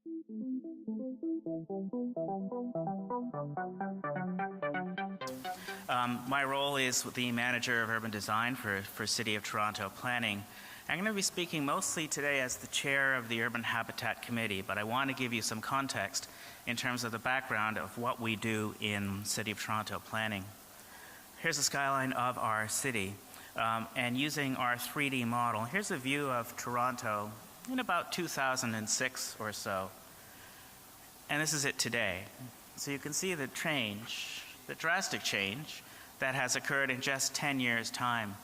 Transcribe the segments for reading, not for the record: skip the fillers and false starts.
My role is the Manager of Urban Design for City of Toronto Planning. I'm going to be speaking mostly today as the Chair of the Urban Habitat Committee, but I want to give you some context in terms of the background of what we do in City of Toronto Planning. Here's a skyline of our city, and using our 3D model, here's a view of Toronto in about 2006 or so. And this is it today. So you can see the change, the drastic change that has occurred in just 10 years' time,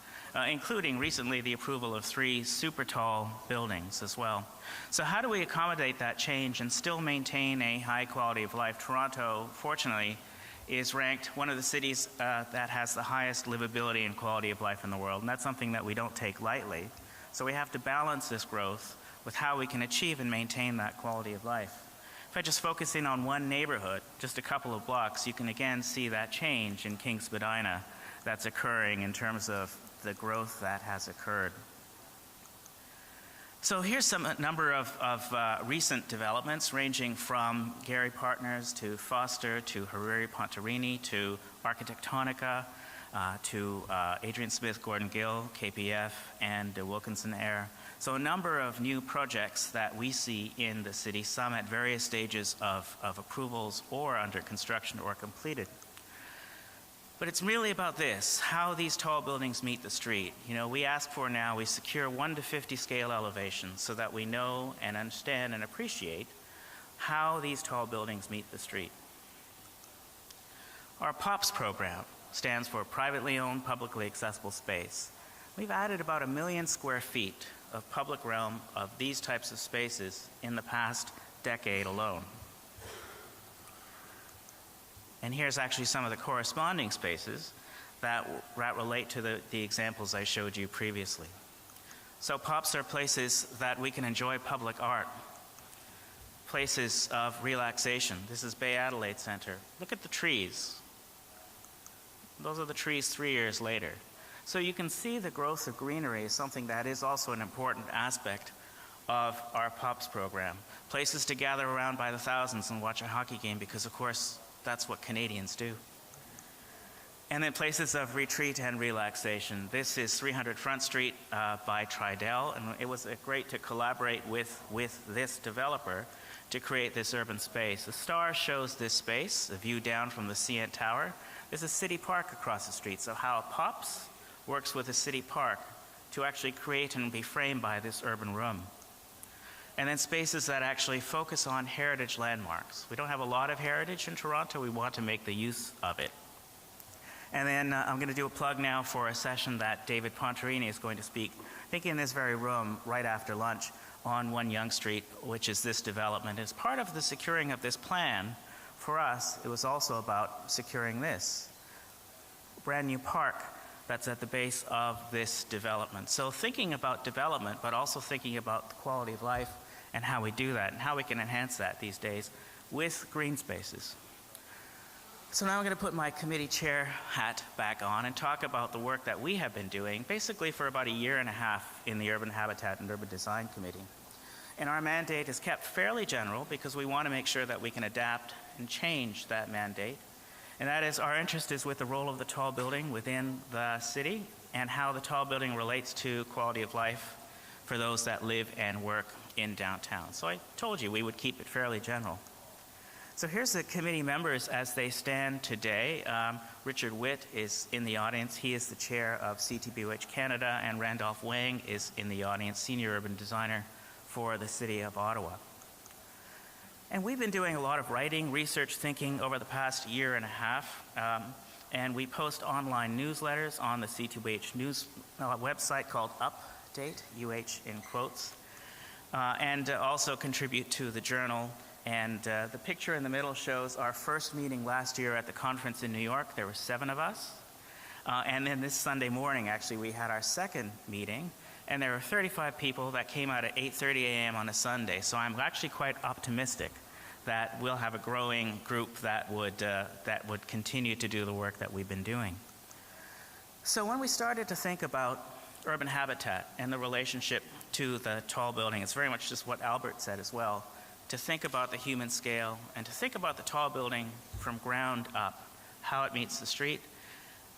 including recently the approval of 3 super tall buildings as well. So how do we accommodate that change and still maintain a high quality of life? Toronto, fortunately, is ranked one of the cities that has the highest livability and quality of life in the world, and that's something that we don't take lightly. So we have to balance this growth with how we can achieve and maintain that quality of life. If I just focus in on one neighborhood, just a couple of blocks, you can again see that change in King Spadina that's occurring in terms of the growth that has occurred. So here's a number of recent developments ranging from Gary Partners to Foster to Hariri Pontarini to Architectonica to Adrian Smith, Gordon Gill, KPF, and Wilkinson Air. So a number of new projects that we see in the city, some at various stages of approvals or under construction or completed. But it's really about this, how these tall buildings meet the street. You know, we ask for now, we secure 1 to 50 scale elevations so that we know and understand and appreciate how these tall buildings meet the street. Our POPS program stands for Privately Owned Publicly Accessible Space. We've added about 1 million square feet of public realm of these types of spaces in the past decade alone. And here's actually some of the corresponding spaces that relate to the examples I showed you previously. So POPs are places that we can enjoy public art, places of relaxation. This is Bay Adelaide Centre. Look at the trees. Those are the trees 3 years later. So you can see the growth of greenery is something that is also an important aspect of our POPs program. Places to gather around by the thousands and watch a hockey game because, of course, that's what Canadians do. And then places of retreat and relaxation. This is 300 Front Street by Tridel, and it was great to collaborate with this developer to create this urban space. The star shows this space, a view down from the CN Tower. There's a city park across the street, so how POPs works with a city park to actually create and be framed by this urban room. And then spaces that actually focus on heritage landmarks. We don't have a lot of heritage in Toronto. We want to make the use of it. And then I'm going to do a plug now for a session that David Pontarini is going to speak, I think in this very room right after lunch on 1 Yonge Street, which is this development. As part of the securing of this plan, for us, it was also about securing this brand new park that's at the base of this development. So thinking about development, but also thinking about the quality of life and how we do that and how we can enhance that these days with green spaces. So now I'm going to put my committee chair hat back on and talk about the work that we have been doing basically for about 1.5 years in the Urban Habitat and Urban Design Committee. And our mandate is kept fairly general because we want to make sure that we can adapt and change that mandate. And that is, our interest is with the role of the tall building within the city and how the tall building relates to quality of life for those that live and work in downtown. So I told you we would keep it fairly general. So here's the committee members as they stand today. Richard Witt is in the audience. He is the chair of CTBUH Canada, and Randolph Wang is in the audience, senior urban designer for the City of Ottawa. And we've been doing a lot of writing, research, thinking over the past 1.5 years, and we post online newsletters on the CTBUH news website called Update, UH in quotes, and also contribute to the journal. And the picture in the middle shows our first meeting last year at the conference in New York. There were 7 of us. And then this Sunday morning, actually, we had our second meeting. And there were 35 people that came out at 8:30 a.m. on a Sunday. So I'm actually quite optimistic that we'll have a growing group that would continue to do the work that we've been doing. So when we started to think about urban habitat and the relationship to the tall building, it's very much just what Albert said as well. to think about the human scale and to think about the tall building from ground up, how it meets the street.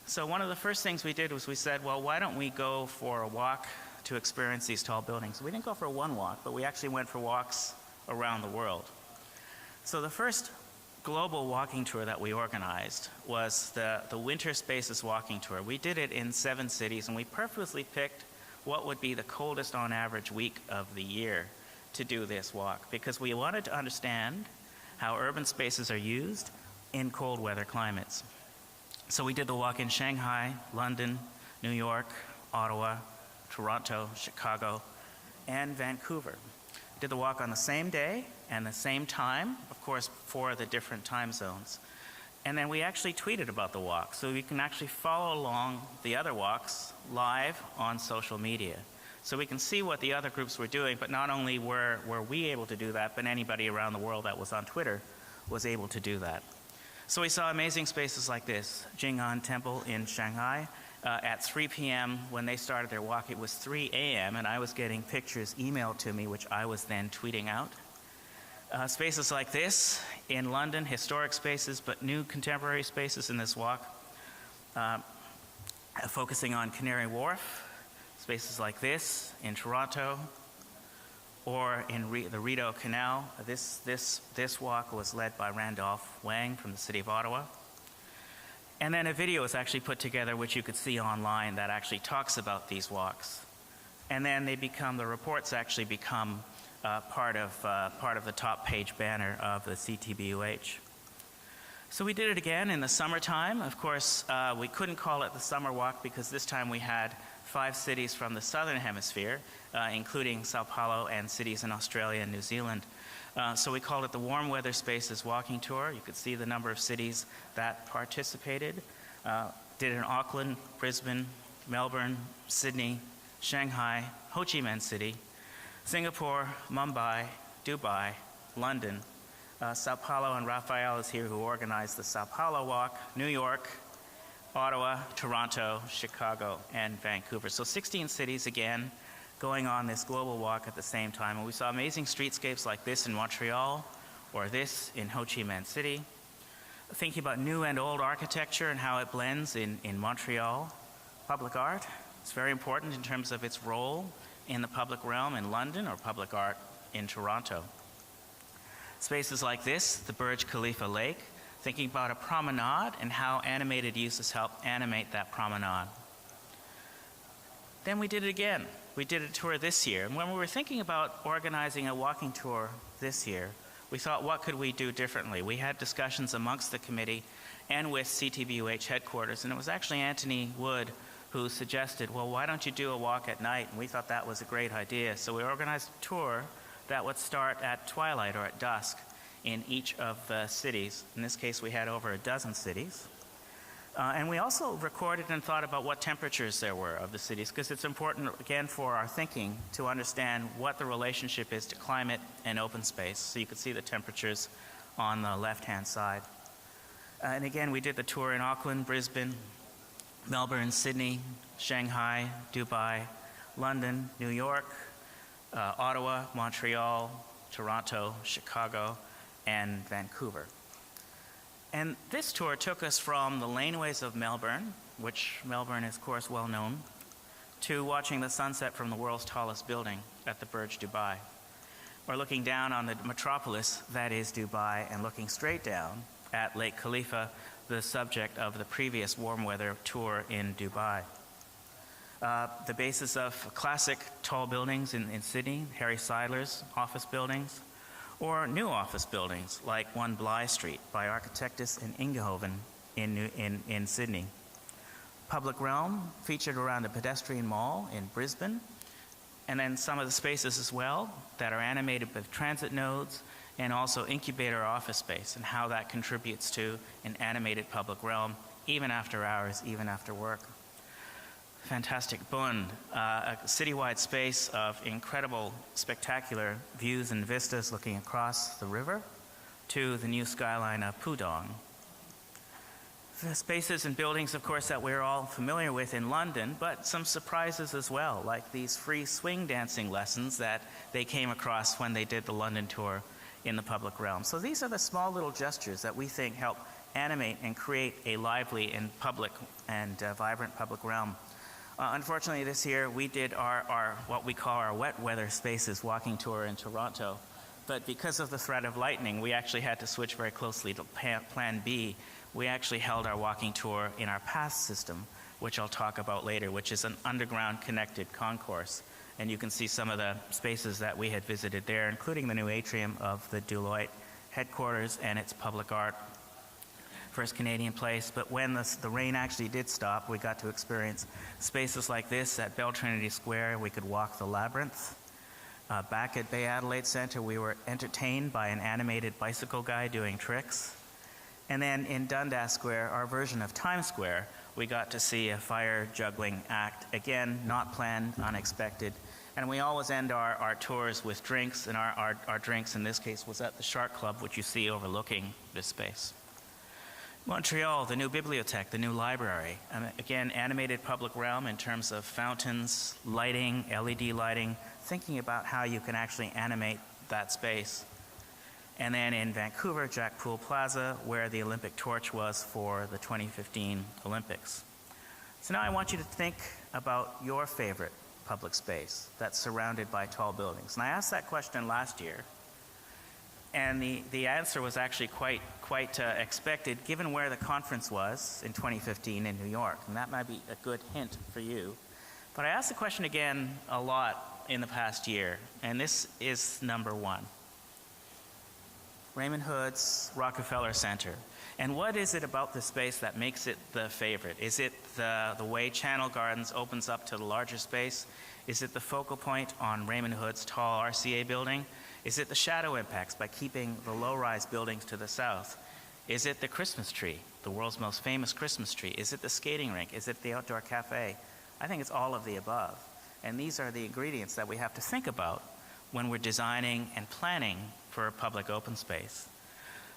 So one of the first things we did was we said, well, why don't we go for a walk to experience these tall buildings? We didn't go for one walk, but we actually went for walks around the world. So the first global walking tour that we organized was the Winter Spaces walking tour. We did it in 7 cities, and we purposely picked what would be the coldest on average week of the year to do this walk, because we wanted to understand how urban spaces are used in cold weather climates. So we did the walk in Shanghai, London, New York, Ottawa, Toronto, Chicago, and Vancouver. We did the walk on the same day and the same time, of course, for the different time zones. And then we actually tweeted about the walk, so you can actually follow along the other walks live on social media. So we can see what the other groups were doing, but not only were we able to do that, but anybody around the world that was on Twitter was able to do that. So we saw amazing spaces like this, Jing'an Temple in Shanghai. At 3 p.m. when they started their walk, it was 3 a.m. and I was getting pictures emailed to me, which I was then tweeting out. Spaces like this in London, historic spaces, but new contemporary spaces in this walk, focusing on Canary Wharf, spaces like this in Toronto, or in the Rideau Canal. This walk was led by Randolph Wang from the city of Ottawa. And then a video was actually put together, which you could see online, that actually talks about these walks. And then the reports actually become part of the top page banner of the CTBUH. So we did it again in the summertime. Of course, we couldn't call it the summer walk because this time we had 5 cities from the southern hemisphere, including Sao Paulo and cities in Australia and New Zealand. So we called it the Warm Weather Spaces Walking Tour. You could see the number of cities that participated. Did it in Auckland, Brisbane, Melbourne, Sydney, Shanghai, Ho Chi Minh City, Singapore, Mumbai, Dubai, London. Sao Paulo, and Raphael is here, who organized the Sao Paulo Walk, New York, Ottawa, Toronto, Chicago, and Vancouver. So 16 cities again going on this global walk at the same time. And we saw amazing streetscapes like this in Montreal, or this in Ho Chi Minh City. Thinking about new and old architecture and how it blends in Montreal. Public art, it's very important in terms of its role in the public realm in London, or public art in Toronto. Spaces like this, the Burj Khalifa Lake, thinking about a promenade and how animated uses help animate that promenade. Then we did it again. We did a tour this year. And when we were thinking about organizing a walking tour this year, we thought, what could we do differently? We had discussions amongst the committee and with CTBUH headquarters, and it was actually Anthony Wood who suggested, well, why don't you do a walk at night? And we thought that was a great idea. So we organized a tour that would start at twilight or at dusk in each of the cities. In this case, we had over a dozen cities. And we also recorded and thought about what temperatures there were of the cities, because it's important, again, for our thinking to understand what the relationship is to climate and open space. So you could see the temperatures on the left-hand side. And again, we did the tour in Auckland, Brisbane, Melbourne, Sydney, Shanghai, Dubai, London, New York, Ottawa, Montreal, Toronto, Chicago, and Vancouver. And this tour took us from the laneways of Melbourne, which Melbourne is, of course, well known, to watching the sunset from the world's tallest building at the Burj Dubai. Or looking down on the metropolis that is Dubai, and looking straight down at Lake Khalifa, the subject of the previous warm weather tour in Dubai. The basis of classic tall buildings in Sydney, Harry Seidler's office buildings, or new office buildings like 1 Bligh Street by Architectus and Ingehoven in Sydney. Public realm featured around a pedestrian mall in Brisbane, and then some of the spaces as well that are animated with transit nodes, and also incubator office space, and how that contributes to an animated public realm, even after hours, even after work. Fantastic Bund, a citywide space of incredible, spectacular views and vistas looking across the river to the new skyline of Pudong. The spaces and buildings, of course, that we're all familiar with in London, but some surprises as well, like these free swing dancing lessons that they came across when they did the London tour in the public realm. So these are the small little gestures that we think help animate and create a lively and public and vibrant public realm. Unfortunately, this year we did our what we call our wet weather spaces walking tour in Toronto. But because of the threat of lightning, we actually had to switch very closely to Plan B. We actually held our walking tour in our path system, which I'll talk about later, which is an underground connected concourse. And you can see some of the spaces that we had visited there, including the new atrium of the Deloitte headquarters and its public art, first Canadian place. But when the rain actually did stop, we got to experience spaces like this at Bell Trinity Square. We could walk the labyrinth. Back at Bay Adelaide Centre, we were entertained by an animated bicycle guy doing tricks. And then in Dundas Square, our version of Times Square, we got to see a fire juggling act. Again, not planned, unexpected. And we always end our tours with drinks, and our drinks in this case was at the Shark Club, which you see overlooking this space. Montreal, the new bibliothèque, the new library. Again, animated public realm in terms of fountains, lighting, LED lighting, thinking about how you can actually animate that space. And then in Vancouver, Jack Poole Plaza, where the Olympic torch was for the 2015 Olympics. So now I want you to think about your favorite public space that's surrounded by tall buildings. And I asked that question last year, and the answer was actually quite expected, given where the conference was in 2015 in New York. And that might be a good hint for you. But I asked the question again a lot in the past year, and this is number one. Raymond Hood's Rockefeller Center. And what is it about the space that makes it the favorite? Is it the way Channel Gardens opens up to the larger space? Is it the focal point on Raymond Hood's tall RCA building? Is it the shadow impacts by keeping the low-rise buildings to the south? Is it the Christmas tree, the world's most famous Christmas tree? Is it the skating rink? Is it the outdoor cafe? I think it's all of the above. And these are the ingredients that we have to think about when we're designing and planning for a public open space.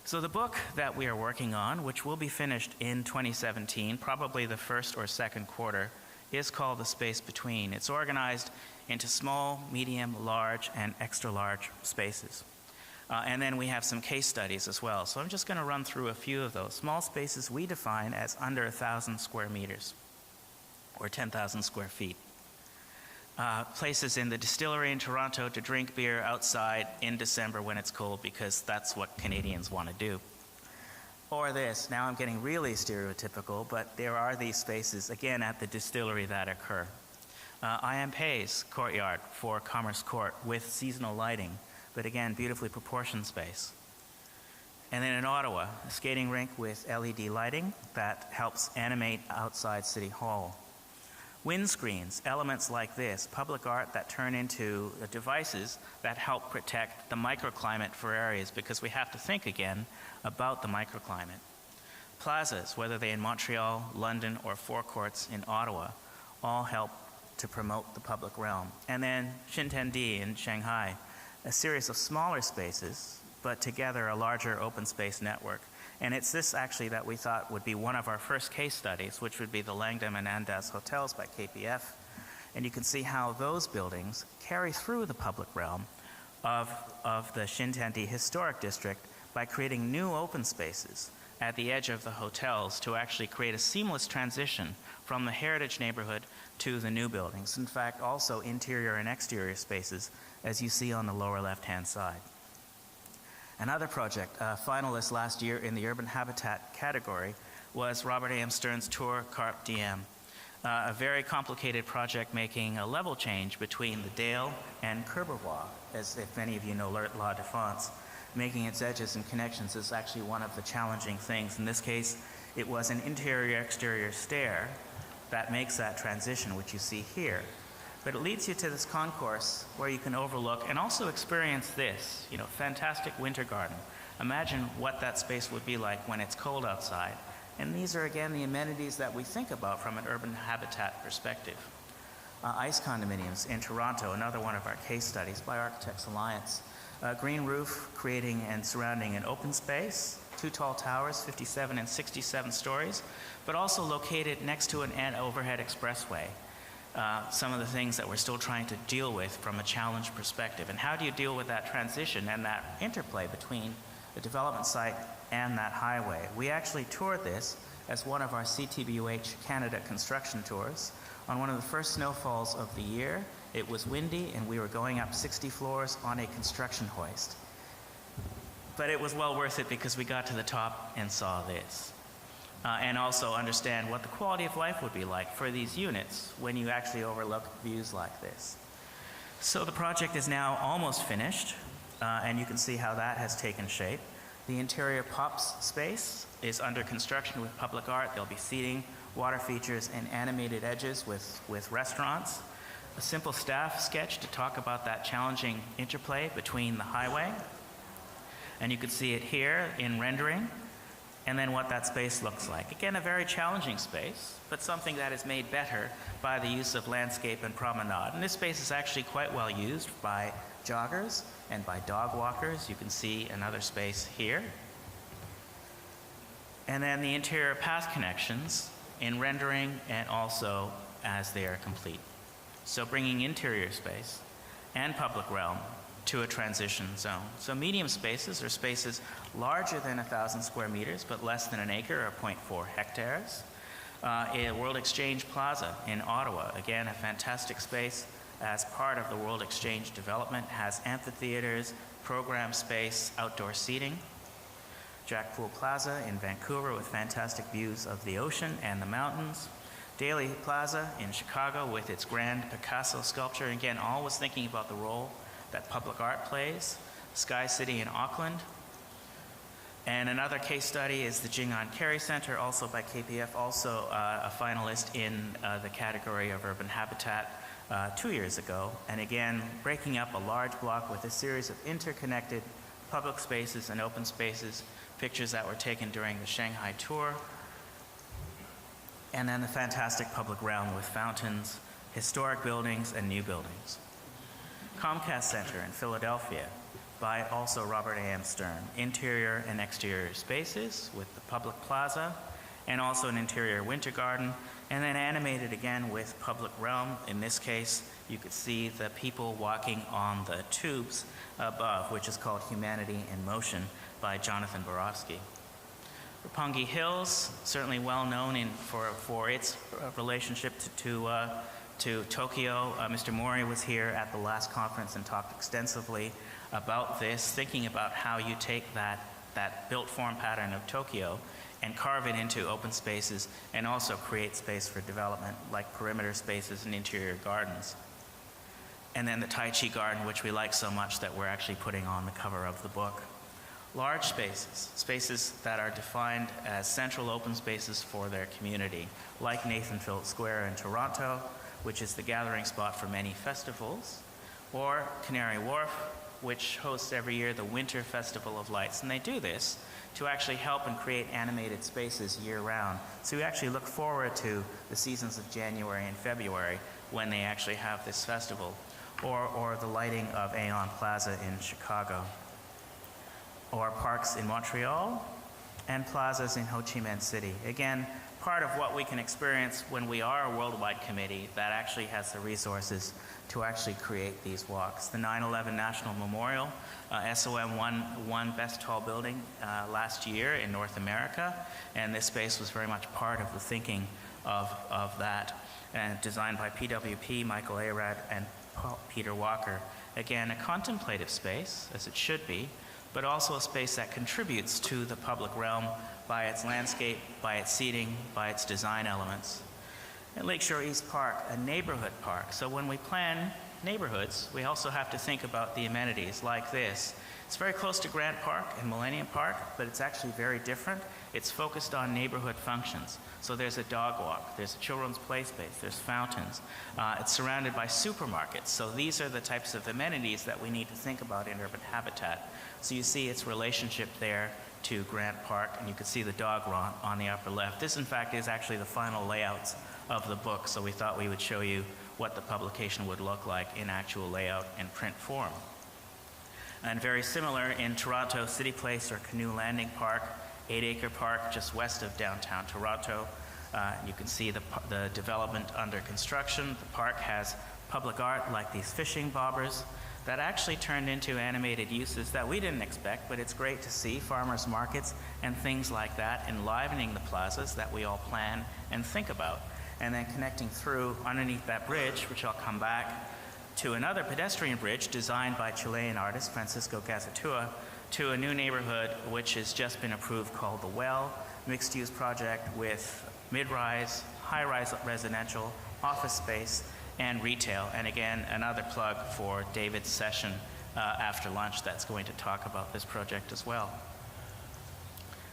So the book that we are working on, which will be finished in 2017, probably the first or second quarter, is called The Space Between. It's organized into small, medium, large, and extra large spaces. And then we have some case studies as well. So I'm just going to run through a few of those. Small spaces we define as under 1,000 square meters or 10,000 square feet. Places in the distillery in Toronto to drink beer outside in December when it's cold, because that's what Canadians want to do. Or this, now I'm getting really stereotypical, but there are these spaces, again, at the distillery that occur. I.M. Pei's courtyard for Commerce Court with seasonal lighting, but again, beautifully proportioned space. And then in Ottawa, a skating rink with LED lighting that helps animate outside City Hall. Windscreens, elements like this, public art that turn into devices that help protect the microclimate for areas, because we have to think again about the microclimate. Plazas, whether they're in Montreal, London, or forecourts in Ottawa, all help to promote the public realm. And then Xintiandi in Shanghai, a series of smaller spaces, but together a larger open space network. And it's this actually that we thought would be one of our first case studies, which would be the Langham and Andaz hotels by KPF. And you can see how those buildings carry through the public realm of the Xintiandi Historic District by creating new open spaces at the edge of the hotels to actually create a seamless transition from the heritage neighborhood to the new buildings. In fact, also interior and exterior spaces, as you see on the lower left-hand side. Another project, finalist last year in the Urban Habitat category, was Robert A.M. Stern's Tour Carpe Diem, a very complicated project making a level change between the Dale and Courbevoie, as if many of you know La Défense. Making its edges and connections is actually one of the challenging things. In this case, it was an interior-exterior stair that makes that transition, which you see here. But it leads you to this concourse where you can overlook and also experience this, fantastic winter garden. Imagine what that space would be like when it's cold outside. And these are, again, the amenities that we think about from an urban habitat perspective. Ice condominiums in Toronto, another one of our case studies by Architects Alliance. Green roof creating and surrounding an open space, 2 tall towers, 57 and 67 stories, but also located next to an overhead expressway. some of the things that we're still trying to deal with from a challenge perspective. And how do you deal with that transition and that interplay between the development site and that highway? We actually toured this as one of our CTBUH Canada construction tours. On one of the first snowfalls of the year, it was windy and we were going up 60 floors on a construction hoist. But it was well worth it because we got to the top and saw this. And also understand what the quality of life would be like for these units when you actually overlook views like this. So the project is now almost finished, and you can see how that has taken shape. The interior POPs space is under construction with public art. There'll be seating, water features, and animated edges with restaurants. A simple staff sketch to talk about that challenging interplay between the highway. And you can see it here in rendering, and then what that space looks like. Again, a very challenging space, but something that is made better by the use of landscape and promenade. And this space is actually quite well used by joggers and by dog walkers. You can see another space here. And then the interior path connections in rendering and also as they are complete. So bringing interior space and public realm to a transition zone. So medium spaces are spaces larger than 1,000 square meters, but less than an acre or 0.4 hectares. A World Exchange Plaza in Ottawa, again, a fantastic space as part of the World Exchange development, has amphitheaters, program space, outdoor seating. Jack Pool Plaza in Vancouver with fantastic views of the ocean and the mountains. Daly Plaza in Chicago with its grand Picasso sculpture. Again, always thinking about the role that public art plays. Sky City in Auckland. And another case study is the Jing'an Kerry Center, also by KPF, also a finalist in the category of urban habitat 2 years ago. And again, breaking up a large block with a series of interconnected public spaces and open spaces, pictures that were taken during the Shanghai tour. And then the fantastic public realm with fountains, historic buildings, and new buildings. Comcast Center in Philadelphia by also Robert A.M. Stern. Interior and exterior spaces with the public plaza and also an interior winter garden, and then animated again with public realm. In this case, you could see the people walking on the tubes above, which is called Humanity in Motion by Jonathan Borovsky. Roppongi Hills, certainly well known for its relationship to Tokyo. Mr. Mori was here at the last conference and talked extensively about this, thinking about how you take that built form pattern of Tokyo and carve it into open spaces and also create space for development like perimeter spaces and interior gardens. And then the Tai Chi garden, which we like so much that we're actually putting on the cover of the book. Large spaces, spaces that are defined as central open spaces for their community, like Nathan Phillips Square in Toronto, which is the gathering spot for many festivals, or Canary Wharf, which hosts every year the Winter Festival of Lights. And they do this to actually help and create animated spaces year-round. So we actually look forward to the seasons of January and February when they actually have this festival, or the lighting of Aeon Plaza in Chicago, or parks in Montreal, and plazas in Ho Chi Minh City. Again, part of what we can experience when we are a worldwide committee that actually has the resources to actually create these walks. The 9/11 National Memorial, SOM won Best Tall Building last year in North America, and this space was very much part of the thinking of that, and designed by PWP, Michael Arad, and Peter Walker. Again, a contemplative space, as it should be, but also a space that contributes to the public realm by its landscape, by its seating, by its design elements. At Lakeshore East Park, a neighborhood park. So when we plan neighborhoods, we also have to think about the amenities like this. It's very close to Grant Park and Millennium Park, but it's actually very different. It's focused on neighborhood functions. So there's a dog walk, there's a children's play space, there's fountains. It's surrounded by supermarkets. So these are the types of amenities that we need to think about in urban habitat. So you see its relationship there to Grant Park, and you can see the dog run on the upper left. This, in fact, is actually the final layouts of the book, so we thought we would show you what the publication would look like in actual layout and print form. And very similar in Toronto, City Place or Canoe Landing Park, 8-acre park just west of downtown Toronto. You can see the development under construction. The park has public art like these fishing bobbers that actually turned into animated uses that we didn't expect, but it's great to see farmers markets and things like that enlivening the plazas that we all plan and think about. And then connecting through underneath that bridge, which I'll come back, to another pedestrian bridge designed by Chilean artist Francisco Gazatua to a new neighborhood which has just been approved called The Well, mixed-use project with mid-rise, high-rise residential, office space, and retail. And again, another plug for David's session after lunch that's going to talk about this project as well.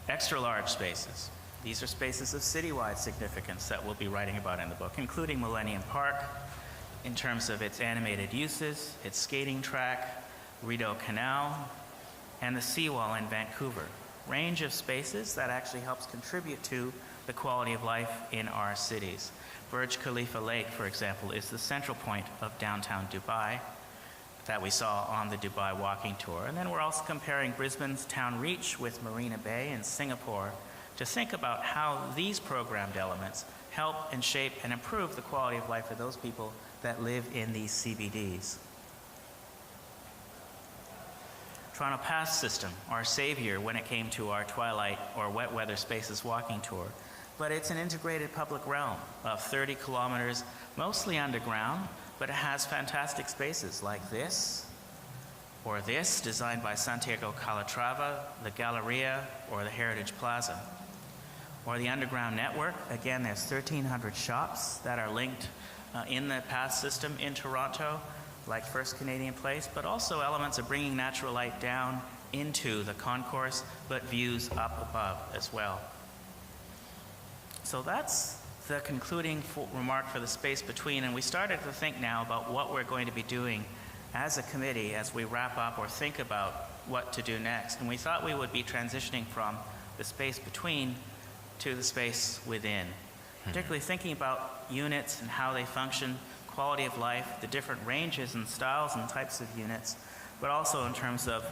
Extra large spaces. These are spaces of citywide significance that we'll be writing about in the book, including Millennium Park in terms of its animated uses, its skating track, Rideau Canal, and the seawall in Vancouver. Range of spaces that actually helps contribute to the quality of life in our cities. Burj Khalifa Lake, for example, is the central point of downtown Dubai that we saw on the Dubai walking tour. And then we're also comparing Brisbane's Town Reach with Marina Bay in Singapore to think about how these programmed elements help and shape and improve the quality of life for those people that live in these CBDs. Toronto Pass System, our savior when it came to our twilight or wet weather spaces walking tour. But it's an integrated public realm of 30 kilometers, mostly underground, but it has fantastic spaces like this, or this, designed by Santiago Calatrava, the Galleria, or the Heritage Plaza. Or the underground network, again, there's 1,300 shops that are linked in the pass system in Toronto, like First Canadian Place, but also elements of bringing natural light down into the concourse, but views up above as well. So that's the concluding remark for the space between, and we started to think now about what we're going to be doing as a committee as we wrap up or think about what to do next. And we thought we would be transitioning from the space between to the space within, particularly thinking about units and how they function, quality of life, the different ranges and styles and types of units, but also in terms of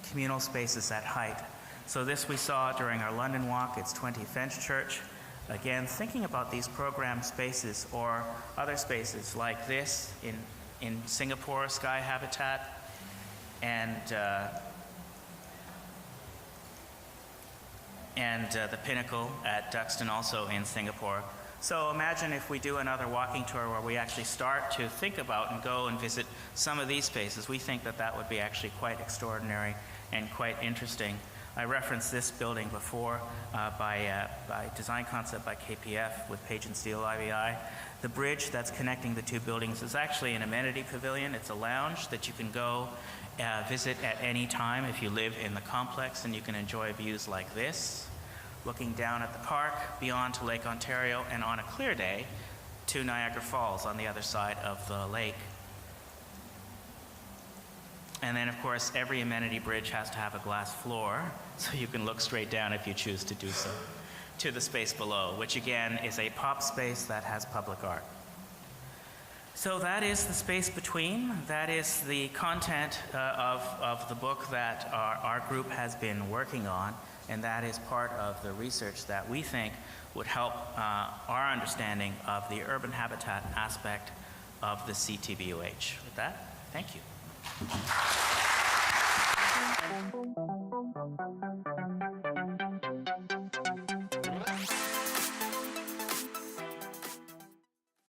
communal spaces at height. So this we saw during our London walk, it's 20 Fenchurch. Again, thinking about these programmed spaces or other spaces like this in Singapore, Sky Habitat, and the Pinnacle at Duxton, also in Singapore. So imagine if we do another walking tour where we actually start to think about and go and visit some of these spaces. We think that that would be actually quite extraordinary and quite interesting. I referenced this building before by design concept by KPF with Page and Steel IVI. The bridge that's connecting the two buildings is actually an amenity pavilion. It's a lounge that you can go visit at any time if you live in the complex, and you can enjoy views like this, looking down at the park, beyond to Lake Ontario, and on a clear day to Niagara Falls on the other side of the lake. And then, of course, every amenity bridge has to have a glass floor, so you can look straight down if you choose to do so, to the space below, which again is a pop space that has public art. So that is the space between. That is the content of the book that our group has been working on, and that is part of the research that we think would help our understanding of the urban habitat aspect of the CTBUH. With that, thank you.